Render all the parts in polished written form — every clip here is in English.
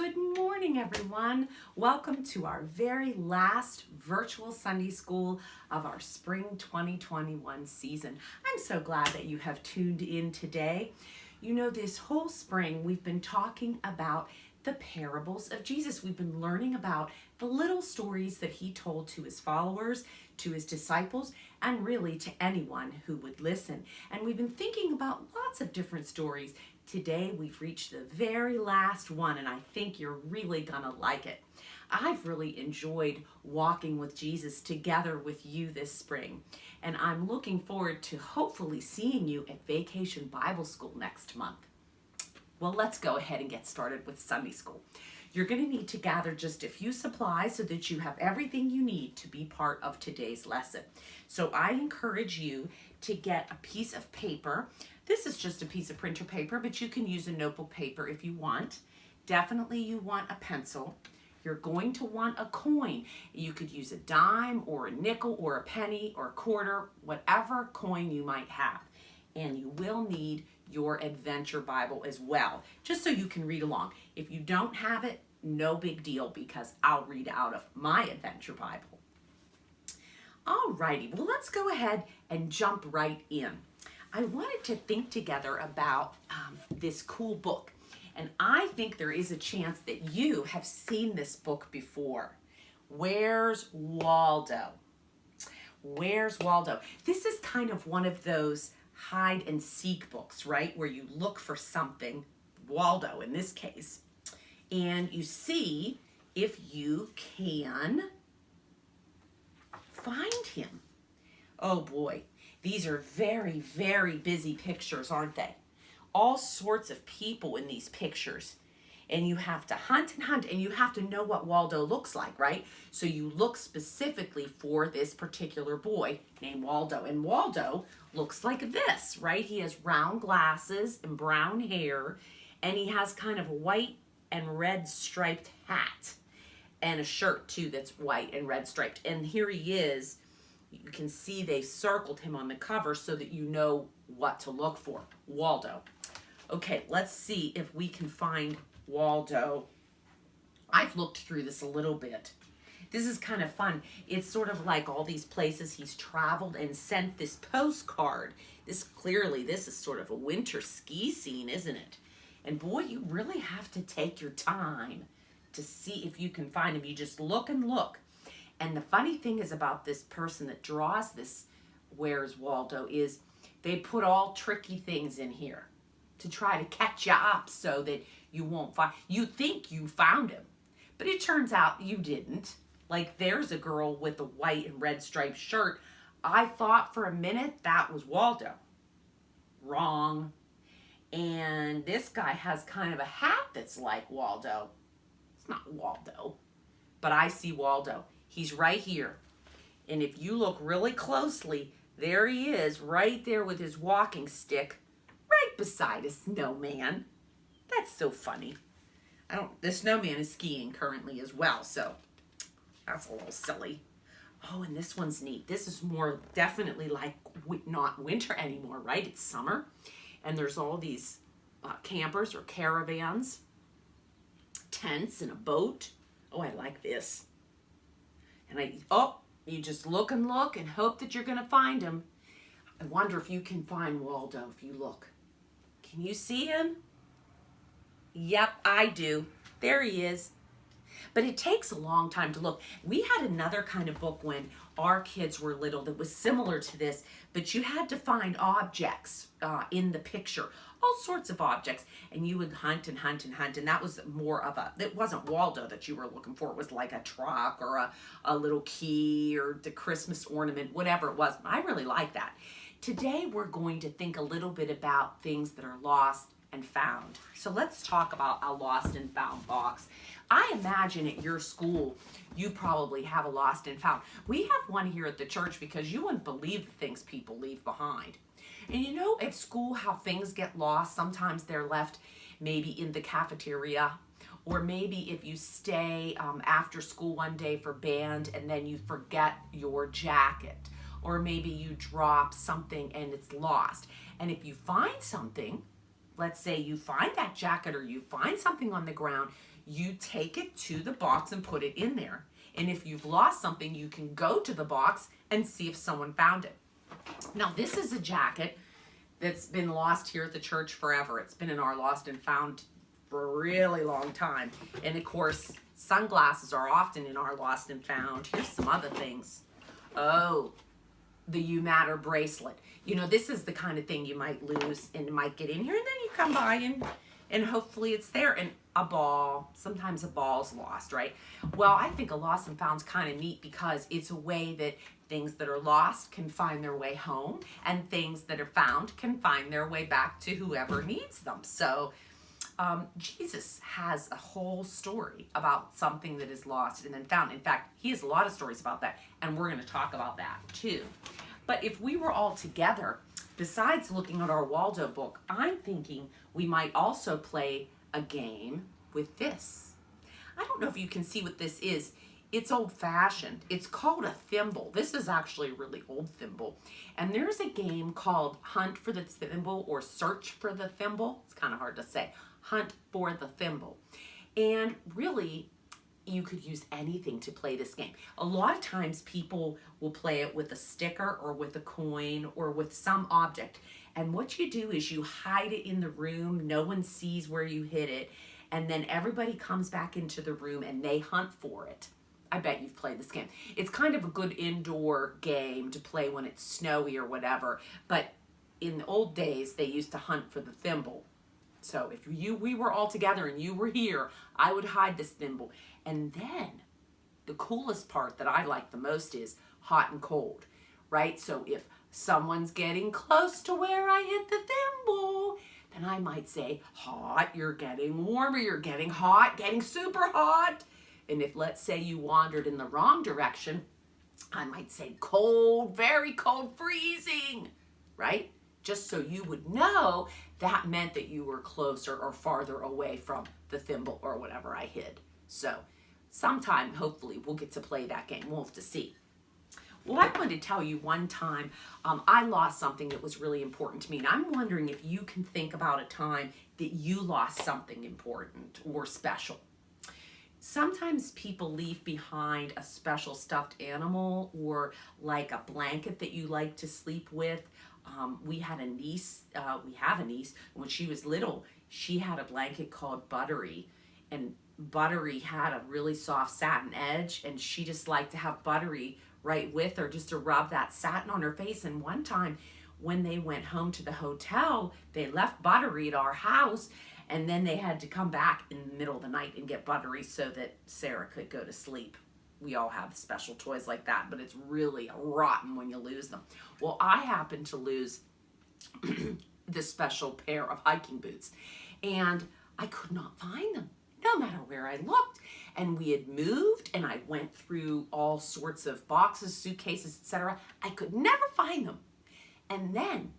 Good morning, everyone. Welcome to our very last virtual Sunday school of our spring 2021 season. I'm so glad that you have tuned in today. You know, this whole spring we've been talking about the parables of Jesus. We've been learning about the little stories that he told to his followers, to his disciples, and really to anyone who would listen. And we've been thinking about lots of different stories. Today we've reached the very last one, and I think you're really gonna like it. I've really enjoyed walking with Jesus together with you this spring, and I'm looking forward to hopefully seeing you at Vacation Bible School next month. Well, let's go ahead and get started with Sunday school. You're going to need to gather just a few supplies so that you have everything you need to be part of today's lesson. So I encourage you to get a piece of paper. This is just a piece of printer paper, but you can use a notebook paper if you want. Definitely you want a pencil. You're going to want a coin. You could use a dime or a nickel or a penny or a quarter, whatever coin you might have. And you will need your Adventure Bible as well, just so you can read along. If you don't have it, no big deal, because I'll read out of my Adventure Bible. Alrighty, well, let's go ahead and jump right in. I wanted to think together about this cool book, and I think there is a chance that you have seen this book before. Where's Waldo? Where's Waldo? This is kind of one of those hide and seek books, right? Where you look for something, Waldo in this case, and you see if you can find him. Oh boy, these are very, very busy pictures, aren't they? All sorts of people in these pictures. And you have to hunt and hunt, and you have to know what Waldo looks like, right? So you look specifically for this particular boy named Waldo. And Waldo looks like this, right? He has round glasses and brown hair, and he has kind of a white and red striped hat and a shirt too that's white and red striped. And here he is. You can see they circled him on the cover so that you know what to look for. Waldo. Okay, let's see if we can find Waldo. I've looked through this a little bit. This is kind of fun. It's sort of like all these places he's traveled and sent this postcard. This is sort of a winter ski scene, isn't it? And boy, you really have to take your time to see if you can find him. You just look and look. And the funny thing is about this person that draws this Where's Waldo is they put all tricky things in here to try to catch you up so that you won't find. You think you found him, but it turns out you didn't. Like, there's a girl with a white and red striped shirt. I thought for a minute that was Waldo. Wrong. And this guy has kind of a hat that's like Waldo. It's not Waldo, but I see Waldo. He's right here. And if you look really closely, there he is, right there with his walking stick, right beside a snowman. That's so funny. The snowman is skiing currently as well, so that's a little silly. Oh, and this one's neat. This is more definitely like not winter anymore, right? It's summer, and there's all these campers or caravans, tents, and a boat. Oh, I like this. And you just look and look and hope that you're going to find him. I wonder if you can find Waldo if you look. Can you see him? Yep, I do. There he is. But it takes a long time to look. We had another kind of book when our kids were little that was similar to this, but you had to find objects in the picture, all sorts of objects, and you would hunt and hunt and hunt, and that was more of it wasn't Waldo that you were looking for. It was like a truck or a little key or the Christmas ornament, whatever it was. I really like that. Today we're going to think a little bit about things that are lost and found. So let's talk about a lost and found box. I imagine at your school, you probably have a lost and found. We have one here at the church because you wouldn't believe the things people leave behind. And you know at school how things get lost. Sometimes they're left maybe in the cafeteria, or maybe if you stay after school one day for band and then you forget your jacket, or maybe you drop something and it's lost. And if you find something, let's say you find that jacket or you find something on the ground, you take it to the box and put it in there. And if you've lost something, you can go to the box and see if someone found it. Now, this is a jacket that's been lost here at the church forever. It's been in our lost and found for a really long time. And of course, sunglasses are often in our lost and found. Here's some other things. Oh, the You Matter bracelet. You know, this is the kind of thing you might lose and it might get in here, and then you come by and hopefully it's there. And a ball, sometimes a ball's lost, right? Well, I think a lost and found's kind of neat because it's a way that things that are lost can find their way home, and things that are found can find their way back to whoever needs them. So Jesus has a whole story about something that is lost and then found. In fact, he has a lot of stories about that, and we're going to talk about that too. But if we were all together, besides looking at our Waldo book, I'm thinking we might also play a game with this. I don't know if you can see what this is. It's old-fashioned. It's called a thimble. This is actually a really old thimble. And there's a game called Hunt for the Thimble or Search for the Thimble. It's kind of hard to say. Hunt for the Thimble. And really, you could use anything to play this game. A lot of times people will play it with a sticker or with a coin or with some object. And what you do is you hide it in the room. No one sees where you hid it. And then everybody comes back into the room and they hunt for it. I bet you've played this game. It's kind of a good indoor game to play when it's snowy or whatever. But in the old days, they used to hunt for the thimble. So if we were all together and you were here, I would hide this thimble. And then the coolest part that I like the most is hot and cold, right? So if someone's getting close to where I hid the thimble, then I might say, hot, you're getting warmer, you're getting hot, getting super hot. And if, let's say, you wandered in the wrong direction, I might say cold, very cold, freezing, right? Just so you would know that meant that you were closer or farther away from the thimble or whatever I hid. So sometime, hopefully, we'll get to play that game. We'll have to see. Well, I'm going to tell you one time I lost something that was really important to me. And I'm wondering if you can think about a time that you lost something important or special. Sometimes people leave behind a special stuffed animal or like a blanket that you like to sleep with. We have a niece, when she was little, she had a blanket called Buttery, and Buttery had a really soft satin edge, and she just liked to have Buttery right with her just to rub that satin on her face. And one time when they went home to the hotel, they left Buttery at our house, and then they had to come back in the middle of the night and get Buttery so that Sarah could go to sleep. We all have special toys like that, but it's really rotten when you lose them. Well, I happened to lose this special pair of hiking boots, and I could not find them, no matter where I looked. And we had moved, and I went through all sorts of boxes, suitcases, etc. I could never find them. And then,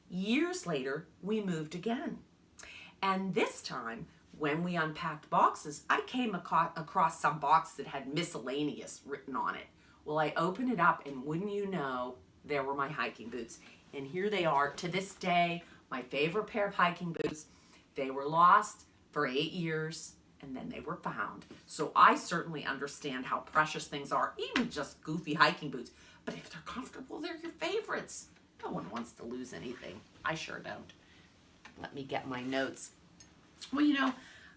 years later, we moved again. And this time, when we unpacked boxes, I came across some box that had miscellaneous written on it. Well, I opened it up, and wouldn't you know, there were my hiking boots. And here they are, to this day, my favorite pair of hiking boots. They were lost for 8 years, and then they were found. So I certainly understand how precious things are, even just goofy hiking boots. But if they're comfortable, they're your favorites. No one wants to lose anything. I sure don't. Let me get my notes. Well, you know,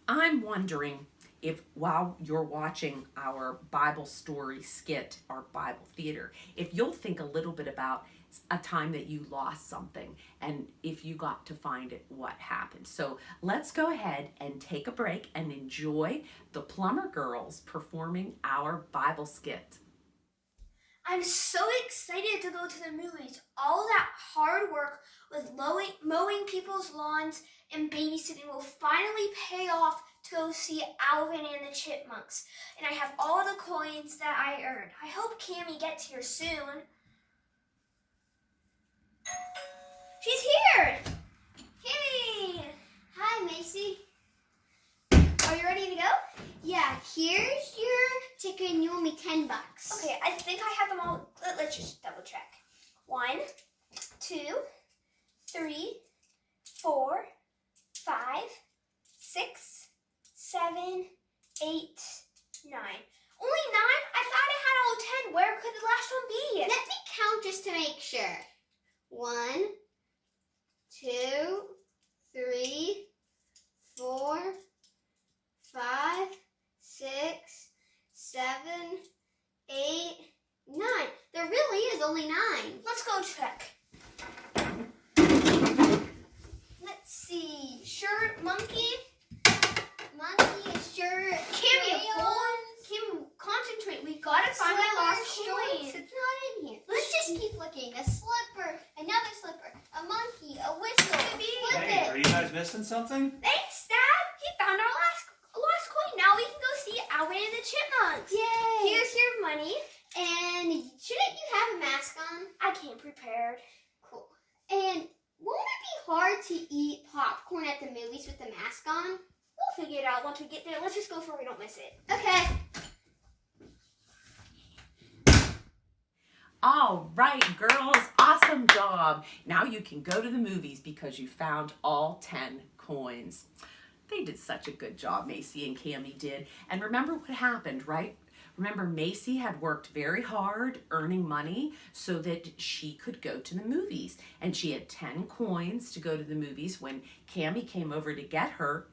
I'm wondering if while you're watching our Bible story skit, our Bible theater, if you'll think a little bit about a time that you lost something, and if you got to find it, what happened. So let's go ahead and take a break and enjoy the Plumber Girls performing our Bible skit. I'm so excited to go to the movies. All that hard work with mowing people's lawns and babysitting will finally pay off to go see Alvin and the Chipmunks. And I have all the coins that I earned. I hope Cammie gets here soon. She's here! Cammie! Hi, Macy. Are you ready to go? Yeah, here's your ticket and you owe me $10. Okay, I think I have them all. Let's just double check. 1, 2, 3, 4, 7, 8, 9. Only 9? I thought I had all 10. Where could the last one be? Let me count just to make sure. 1, 2, 3, 4, 5, 6, 7, 8, 9. There really is only 9. Let's go check. Let's see. Shirt, monkey. Monkey, shirt, Cammy, crayons, Kim, concentrate. We gotta find my lost shorts. coin. It's not in here. Let's just keep looking. A slipper, another slipper, a monkey, a whistle. Flip Hey, it. are you guys missing something? Thanks, Dad. He found our lost coin. Now we can go see Alvin and the Chipmunks. Yay! Here's your money. And shouldn't you have a mask on? I came prepared. Cool. And won't it be hard to eat popcorn at the movies with the mask on? We'll figure it out once we get there. Let's just go so we don't miss it. Okay. All right, girls, awesome job. Now you can go to the movies because you found all 10 coins. They did such a good job, Macy and Cammy did. And remember what happened, right? Remember, Macy had worked very hard earning money so that she could go to the movies. And she had 10 coins to go to the movies. When Cammy came over to get her,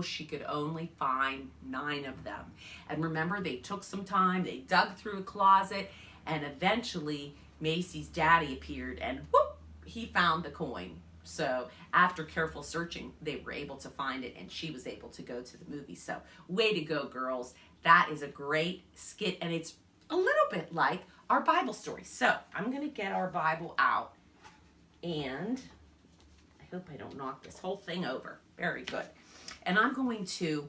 she could only find 9 of them. And remember, they took some time, they dug through a closet, and eventually Macy's daddy appeared and whoop, he found the coin. So after careful searching, they were able to find it and she was able to go to the movie. So way to go, girls. That is a great skit and it's a little bit like our Bible story. So I'm going to get our Bible out and I hope I don't knock this whole thing over. Very good. And I'm going to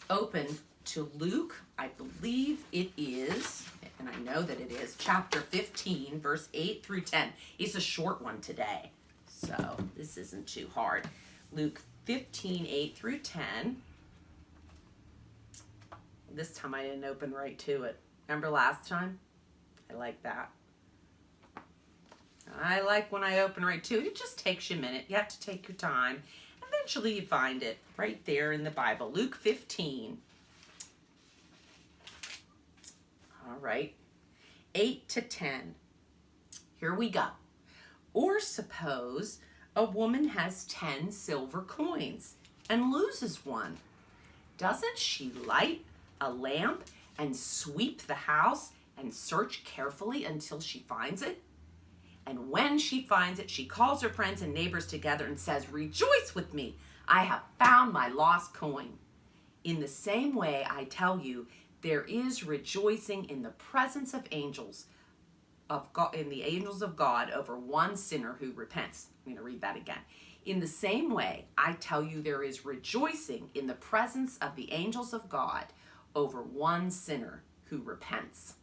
open to Luke, I believe it is, and I know that it is, chapter 15, verse 8 through 10. It's a short one today, so this isn't too hard. Luke 15, 8 through 10. This time I didn't open right to it. Remember last time? I like that. I like when I open right to it. It just takes you a minute. You have to take your time. Eventually you find it right there in the Bible. Luke 15. All right. 8 to 10. Here we go. Or suppose a woman has 10 silver coins and loses one. Doesn't she light a lamp and sweep the house and search carefully until she finds it? And when she finds it, she calls her friends and neighbors together and says, "Rejoice with me, I have found my lost coin." In the same way, I tell you, there is rejoicing in the presence of angels of God, in the angels of God over one sinner who repents. I'm going to read that again. In the same way, I tell you, there is rejoicing in the presence of the angels of God over one sinner who repents.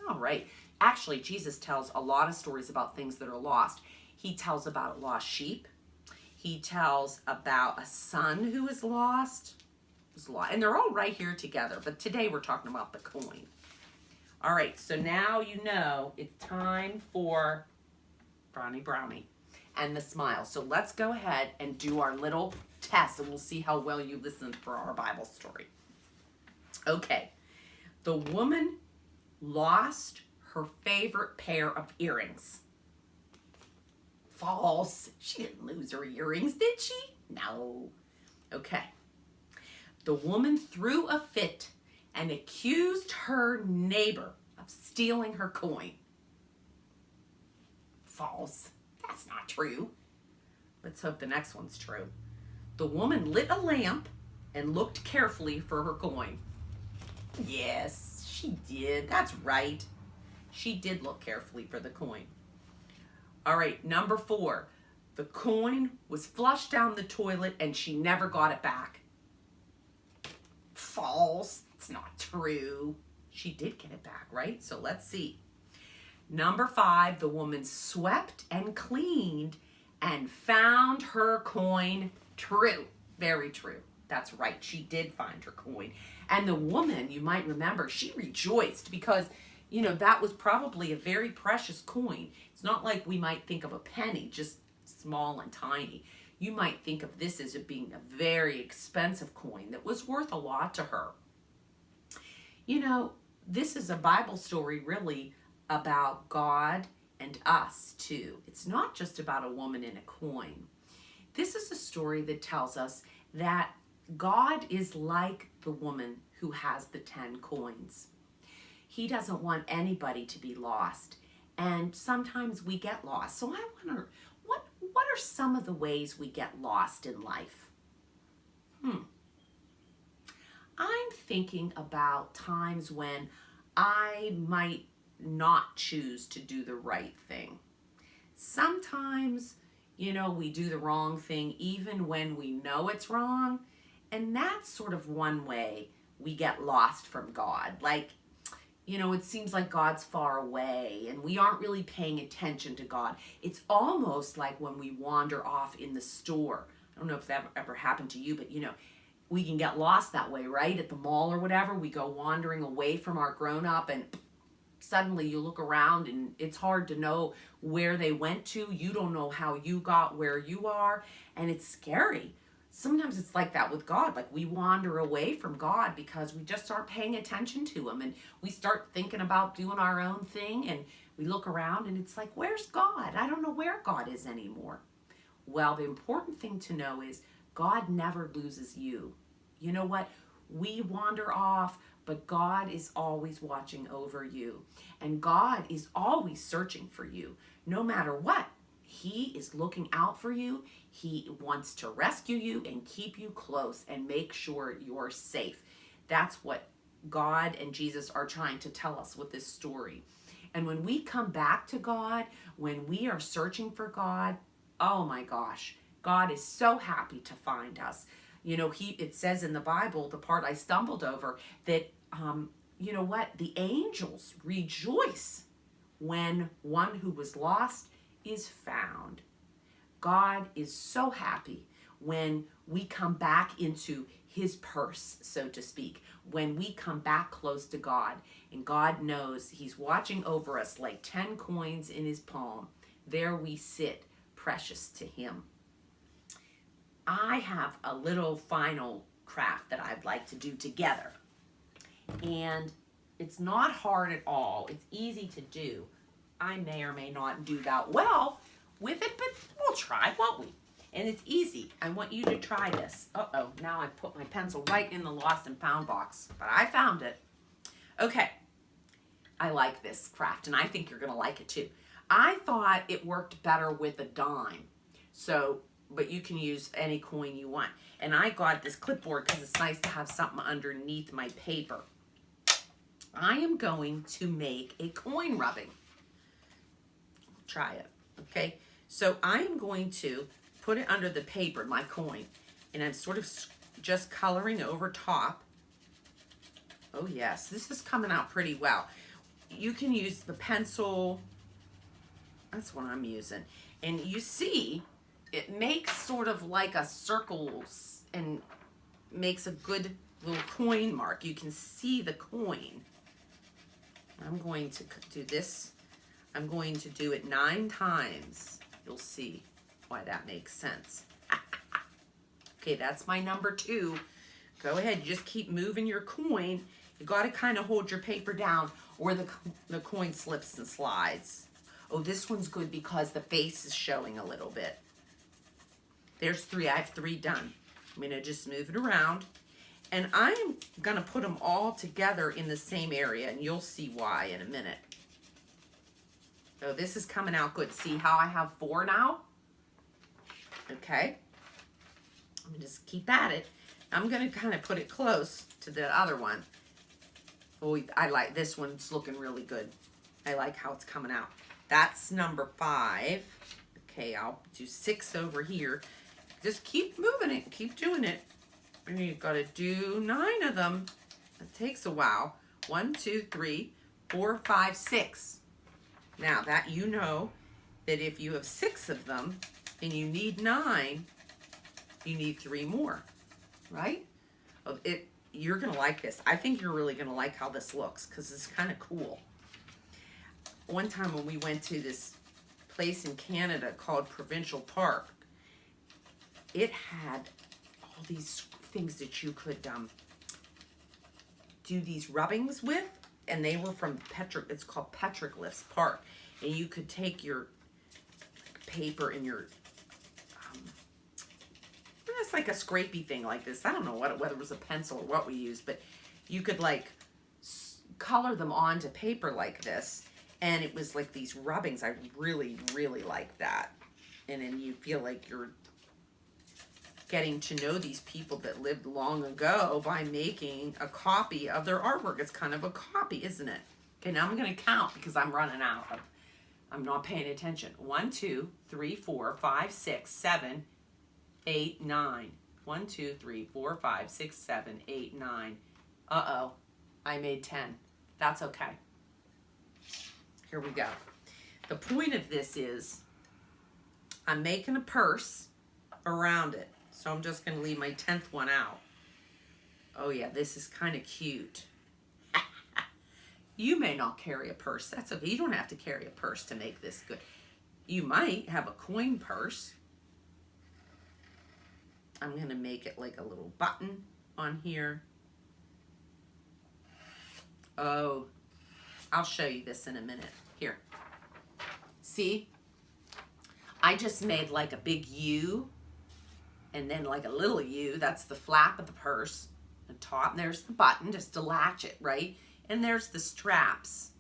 All right. Actually, Jesus tells a lot of stories about things that are lost. He tells about a lost sheep. He tells about a son who is lost. And they're all right here together. But today we're talking about the coin. All right, so now you know it's time for Brownie and the smile. So let's go ahead and do our little test and we'll see how well you listened for our Bible story. Okay, the woman lost her favorite pair of earrings. False. She didn't lose her earrings, did she? No. Okay. The woman threw a fit and accused her neighbor of stealing her coin. False. That's not true. Let's hope the next one's true. The woman lit a lamp and looked carefully for her coin. Yes, she did. That's right. She did look carefully for the coin. All right, number 4. The coin was flushed down the toilet and she never got it back. False. It's not true. She did get it back, right? So let's see. Number 5, the woman swept and cleaned and found her coin. True. Very true. That's right. She did find her coin. And the woman, you might remember, she rejoiced because, you know, that was probably a very precious coin. It's not like we might think of a penny, just small and tiny. You might think of this as being a very expensive coin that was worth a lot to her. You know, this is a Bible story really about God and us too. It's not just about a woman and a coin. This is a story that tells us that God is like the woman who has the 10 coins. He doesn't want anybody to be lost. And sometimes we get lost. So I wonder, what are some of the ways we get lost in life? I'm thinking about times when I might not choose to do the right thing. Sometimes, you know, we do the wrong thing even when we know it's wrong. And that's sort of one way we get lost from God. Like, you know, it seems like God's far away and we aren't really paying attention to God. It's almost like when we wander off in the store. I don't know if that ever happened to you, but you know, we can get lost that way, right? At the mall or whatever, we go wandering away from our grown-up and suddenly you look around and it's hard to know where they went to. You don't know how you got where you are, and it's scary. Sometimes it's like that with God. Like we wander away from God because we just aren't paying attention to him, and we start thinking about doing our own thing, and we look around and it's like, where's God? I don't know where God is anymore. Well, the important thing to know is God never loses you. You know what? We wander off, but God is always watching over you. And God is always searching for you, no matter what. He is looking out for you. He wants to rescue you and keep you close and make sure you're safe. That's what God and Jesus are trying to tell us with this story. And when we come back to God, when we are searching for God, oh my gosh, God is so happy to find us. You know, it says in the Bible, the part I stumbled over, that, you know what, the angels rejoice when one who was lost is found. God is so happy when we come back into his purse, so to speak, when we come back close to God, and God knows he's watching over us like 10 coins in his palm. There we sit, precious to him. I have a little final craft that I'd like to do together. And it's not hard at all. It's easy to do. I may or may not do that well with it, but we'll try, won't we? And it's easy. I want you to try this. Uh-oh, now I put my pencil right in the lost and found box, but I found it. Okay, I like this craft, and I think you're gonna like it too. I thought it worked better with a dime. But you can use any coin you want. And I got this clipboard because it's nice to have something underneath my paper. I am going to make a coin rubbing. Try it, okay? So I am going to put it under the paper, my coin, and I'm sort of just coloring over top. Oh yes, this is coming out pretty well. You can use the pencil. That's what I'm using. And you see, it makes sort of like a circle and makes a good little coin mark. You can see the coin. I'm going to do this. I'm going to do it 9 times. You'll see why that makes sense. Okay, that's my number 2. Go ahead, you just keep moving your coin. You got to kind of hold your paper down or the coin slips and slides. Oh, this one's good because the face is showing a little bit. There's 3. I have 3 done. I'm going to just move it around. And I'm going to put them all together in the same area, and you'll see why in a minute. So this is coming out good. See how I have 4 now? Okay. I'm going to just keep at it. I'm going to kind of put it close to the other one. Oh, I like this one's looking really good. I like how it's coming out. That's number 5. Okay, I'll do 6 over here. Just keep moving it. Keep doing it. And you've got to do 9 of them. It takes a while. 1, 2, 3, 4, 5, 6. Now that you know that if you have 6 of them and you need 9, you need 3 more, right? You're going to like this. I think you're really going to like how this looks because it's kind of cool. One time when we went to this place in Canada called Provincial Park, it had all these things that you could do these rubbings with, and they were from it's called Petroglyphs Park, and you could take your paper and your it's like a scrapey thing like this. I don't know whether it was a pencil or what we used, but you could like color them onto paper like this, and it was like these rubbings. I really, really like that. And then you feel like you're getting to know these people that lived long ago by making a copy of their artwork. It's kind of a copy, isn't it? Okay, now I'm going to count because I'm running out. I'm not paying attention. 1, 2, 3, 4, 5, 6, 7, 8, 9. 1, 2, 3, 4, 5, 6, 7, 8, 9. Uh-oh, I made 10. That's okay. Here we go. The point of this is I'm making a purse around it. So I'm just going to leave my 10th one out. Oh yeah, this is kind of cute. You may not carry a purse. That's okay. You don't have to carry a purse to make this good. You might have a coin purse. I'm going to make it like a little button on here. Oh, I'll show you this in a minute. Here. See? I just made like a big U and then like a little U. That's the flap of the purse. The top, there's the button just to latch it, right? And there's the straps.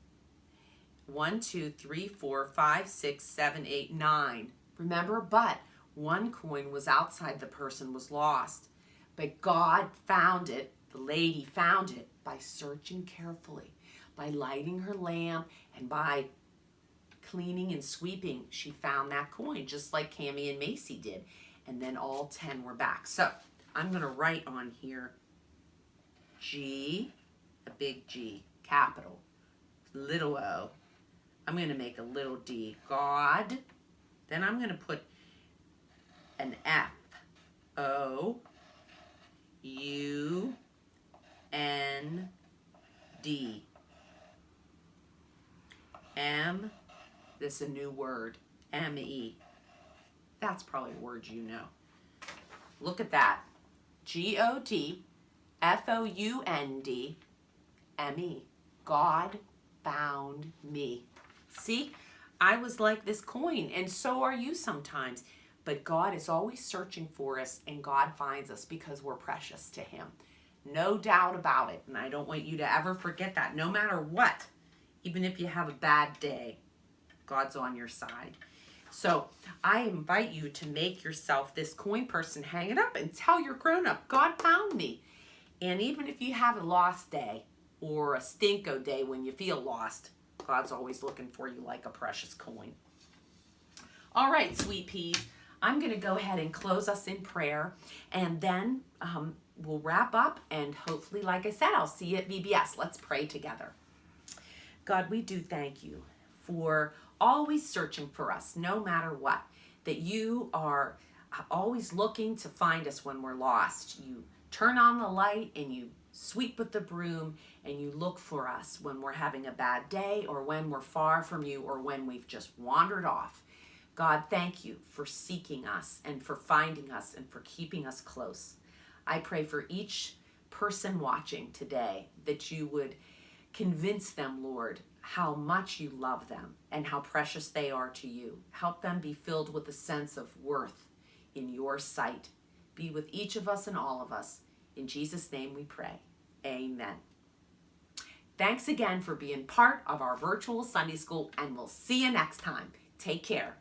1, 2, 3, 4, 5, 6, 7, 8, 9. Remember, but one coin was outside the purse and was lost. But God found it, the lady found it by searching carefully, by lighting her lamp, and by cleaning and sweeping. She found that coin, just like Cammie and Macy did. And then all 10 were back. So I'm going to write on here G, a big G, capital, little O. I'm going to make a little D, God. Then I'm going to put an F, O, U, N, D. M, this is a new word, M-E. That's probably a word you know. Look at that. G-O-D, F-O-U-N-D, M-E. God found me. See, I was like this coin, and so are you sometimes. But God is always searching for us, and God finds us because we're precious to Him. No doubt about it, and I don't want you to ever forget that. No matter what, even if you have a bad day, God's on your side. So I invite you to make yourself this coin purse and hang it up and tell your grown-up, God found me. And even if you have a lost day or a stinko day when you feel lost, God's always looking for you like a precious coin. All right, sweet peas, I'm going to go ahead and close us in prayer, and then we'll wrap up, and hopefully, like I said, I'll see you at VBS. Let's pray together. God, we do thank you for always searching for us, no matter what, that you are always looking to find us when we're lost. You turn on the light and you sweep with the broom and you look for us when we're having a bad day or when we're far from you or when we've just wandered off. God, thank you for seeking us and for finding us and for keeping us close. I pray for each person watching today that you would convince them, Lord, how much you love them and how precious they are to you. Help them be filled with a sense of worth in your sight. Be with each of us and all of us. In Jesus' name we pray. Amen. Thanks again for being part of our virtual Sunday school, and we'll see you next time. Take care.